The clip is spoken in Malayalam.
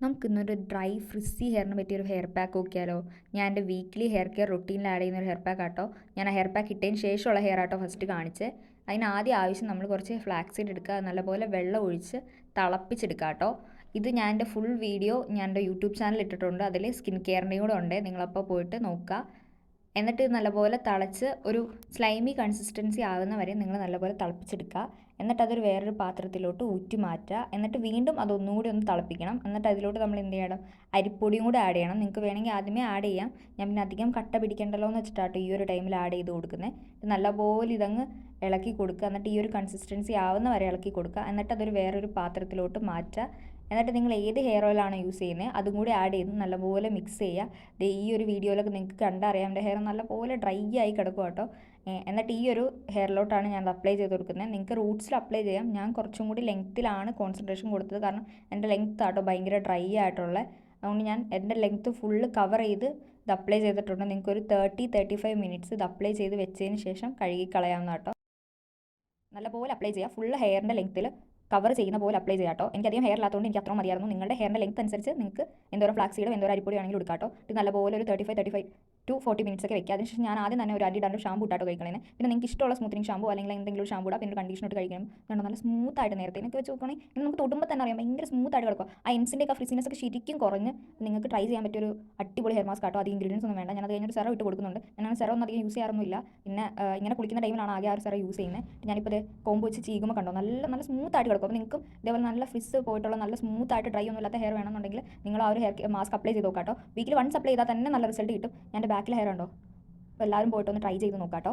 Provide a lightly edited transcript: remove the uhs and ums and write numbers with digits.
നമുക്കിന്നൊരു ഡ്രൈ ഫ്രിസ്സി ഹെയറിന് പറ്റിയൊരു ഹെയർ പാക്ക് നോക്കിയാലോ. ഞാൻ എൻ്റെ വീക്ക്ലി ഹെയർ കെയർ റൊട്ടീനിൽ ആഡ് ചെയ്യുന്ന ഒരു ഹെയർ പാക്ക് ആട്ടോ. ഞാൻ ആ ഹെയർ പാക്ക് ഇട്ടതിന് ശേഷമുള്ള ഹെയർ ആട്ടോ ഫസ്റ്റ് കാണിച്ച്. അതിന് ആദ്യം ആവശ്യം നമ്മൾ കുറച്ച് ഫ്ലാക്സ് സീഡ് എടുക്കുക, നല്ലപോലെ വെള്ളം ഒഴിച്ച് തിളപ്പിച്ചെടുക്കുക കേട്ടോ. ഇത് ഞാൻ എൻ്റെ ഫുൾ വീഡിയോ ഞാൻ എൻ്റെ യൂട്യൂബ് ചാനൽ ഇട്ടിട്ടുണ്ട്. അതിൽ സ്കിൻ കെയറിൻ്റെയും കൂടെ ഉണ്ട്, നിങ്ങളപ്പോൾ പോയിട്ട് നോക്കുക. എന്നിട്ട് നല്ലപോലെ തിളച്ച് ഒരു സ്ലൈമി കൺസിസ്റ്റൻസി ആകുന്ന വരെ നിങ്ങൾ നല്ലപോലെ തിളപ്പിച്ചെടുക്കുക. എന്നിട്ട് അതൊരു വേറൊരു പാത്രത്തിലോട്ട് ഊറ്റി മാറ്റുക. എന്നിട്ട് വീണ്ടും അതൊന്നുകൂടി ഒന്ന് തിളപ്പിക്കണം. എന്നിട്ട് അതിലോട്ട് നമ്മൾ എന്ത് ചെയ്യണം, അരിപ്പൊടിയും കൂടെ ആഡ് ചെയ്യണം. നിങ്ങൾക്ക് വേണമെങ്കിൽ ആദ്യമേ ആഡ് ചെയ്യാം. ഞാൻ പിന്നെ അധികം കട്ട പിടിക്കണ്ടല്ലോ എന്ന് വെച്ചിട്ടാട്ടോ ഈ ഒരു ടൈമിൽ ആഡ് ചെയ്ത് കൊടുക്കുന്നത്. നല്ലപോലെ ഇതങ്ങ് ഇളക്കി കൊടുക്കുക. എന്നിട്ട് ഈ ഒരു കൺസിസ്റ്റൻസി ആവുന്ന വരെ ഇളക്കി കൊടുക്കുക. എന്നിട്ട് അതൊരു വേറൊരു പാത്രത്തിലോട്ട് മാറ്റുക. എന്നിട്ട് നിങ്ങൾ ഏത് ഹെയർ ഓയിലാണോ യൂസ് ചെയ്യുന്നത് അതും കൂടി ആഡ് ചെയ്ത് നല്ലപോലെ മിക്സ് ചെയ്യുക. ഈ ഒരു വീഡിയോയിലൊക്കെ നിങ്ങൾക്ക് കണ്ടറിയാം എൻ്റെ ഹെയർ നല്ലപോലെ ഡ്രൈ ആയി കിടക്കും കേട്ടോ. എന്നിട്ട് ഈ ഒരു ഹെയറിലോട്ടാണ് ഞാൻ അപ്ലൈ ചെയ്ത് കൊടുക്കുന്നത്. നിങ്ങൾക്ക് റൂട്ട്സിൽ അപ്ലൈ ചെയ്യാം. ഞാൻ കുറച്ചും കൂടി ലെങ്ത്തിലാണ് കോൺസെൻട്രേഷൻ കൊടുത്തത്, കാരണം എൻ്റെ ലെങ്ത്ത് ആട്ടോ ഭയങ്കര ഡ്രൈ ആയിട്ടുള്ളത്. അതുകൊണ്ട് ഞാൻ എൻ്റെ ലെങ്ത്ത് ഫുള്ള് കവർ ചെയ്ത് ഇത് അപ്ലൈ ചെയ്തിട്ടുണ്ട്. നിങ്ങൾക്കൊരു 30-35 മിനിറ്റ്സ് ഇത് അപ്ലൈ ചെയ്ത് വെച്ചതിന് ശേഷം കഴുകി കളയാവുന്ന കേട്ടോ. നല്ലപോലെ അപ്ലൈ ചെയ്യുക. ഫുൾ ഹെയറിൻ്റെ ലെങ്ത്തിൽ കവർ ചെയ്യുന്ന പോലെ അപ്ലൈ ചെയ്യാം കേട്ടോ. എനിക്ക് അധികം ഹെയർ ഇല്ലാത്തതുകൊണ്ട് എനിക്ക് അത്രയും മതിയായിരുന്നു. നിങ്ങളുടെ ഹെയറിൻ്റെ ലെങ്ത് അനുസരിച്ച് നിങ്ങൾക്ക് എന്തോരം ഫ്ലാക്സ് സീഡോ എന്തോരം അരിപ്പൊടി ആണെങ്കിലും എടുക്കാം കേട്ടോ. ഇത് നല്ലപോലെ ഒരു 35 to 40 മിനിറ്റ്സ് ഒക്കെ വെക്കുക. അതിനുശേഷം ഞാൻ ആദ്യം തന്നെ ഒരു അടിയിടാണ്ട് ഷാമ്പൂ ഇട്ടാട്ടോ കഴിക്കണേ. പിന്നെ നിങ്ങൾക്ക് ഇഷ്ടമുള്ള സ്മൂത്തിനിങ് ഷാമ്പൂ അല്ലെങ്കിൽ എന്തെങ്കിലും ഷാമ്പൂ ഇടാം. പിന്നെ കണ്ടീഷണർ ഇട്ട് കഴിക്കണം. അതുകൊണ്ട് നല്ല സ്മൂത്ത് ആയിട്ട് നേരത്തെ എനിക്ക് വെച്ച് നോക്കുകയാണെങ്കിൽ ഇന്ന് നമുക്ക് തൊടുമ്പോൾ തന്നെ അറിയാം ഭയങ്കര സ്മൂത്ത് ആയിട്ട് കിടക്കും. ആ എൻസിൻ്റെ ഒക്കെ ഫ്രിസിനെസ് ഒക്കെ ശരിക്കും കുറഞ്ഞ് നിങ്ങൾക്ക് ട്രൈ ചെയ്യാൻ പറ്റിയൊരു അടിപൊളി ഹെയർ മാസ്ക് ആട്ടോ. അത് ഇൻഗ്രീഡിയൻസ് ഒന്നും വേണ്ട. ഞാൻ അത് കഴിഞ്ഞൊരു സെറം ഇട്ട് കൊടുക്കുന്നുണ്ട്. ഞാൻ സെറം ഒന്നും അധികം യൂസ് ചെയ്യാറൊന്നുമില്ല. പിന്നെ ഇങ്ങനെ കുളിക്കുന്ന ടൈമിലാണ് ആകെ ആ ഒരു സെറം യൂസ് ചെയ്യുന്നത്. ഞാനിപ്പോൾ ഇത് കോമ്പ് വെച്ച് ചീകുമ്പോൾ കണ്ടോ നല്ല നല്ല സ്മൂത്ത് ആയിട്ട് കിടക്കും. അപ്പോൾ നിങ്ങൾക്ക് ഇതേപോലെ നല്ല ഫ്രിസ് പോയിട്ടുള്ള നല്ല സ്മൂത്ത് ആയിട്ട് ഡ്രൈ ഒന്നും ഇല്ലാത്ത ഹെയർ വേണമെന്നുണ്ടെങ്കിൽ നിങ്ങൾ ആ ഒരു ഹെയർ മാസ്ക് അപ്ലൈ ചെയ്ത് നോക്കാട്ടോ. വീക്കിൽ വൺസ് അപ്ലൈ ചെയ്താൽ തന്നെ നല്ല റിസൾട്ട് കിട്ടും. ഞാൻ എൻ്റെ ബാക്കിൽ ഹെയർ ഉണ്ടോ, അപ്പോൾ എല്ലാവരും പോയിട്ടൊന്ന് ട്രൈ ചെയ്ത് നോക്കാട്ടോ.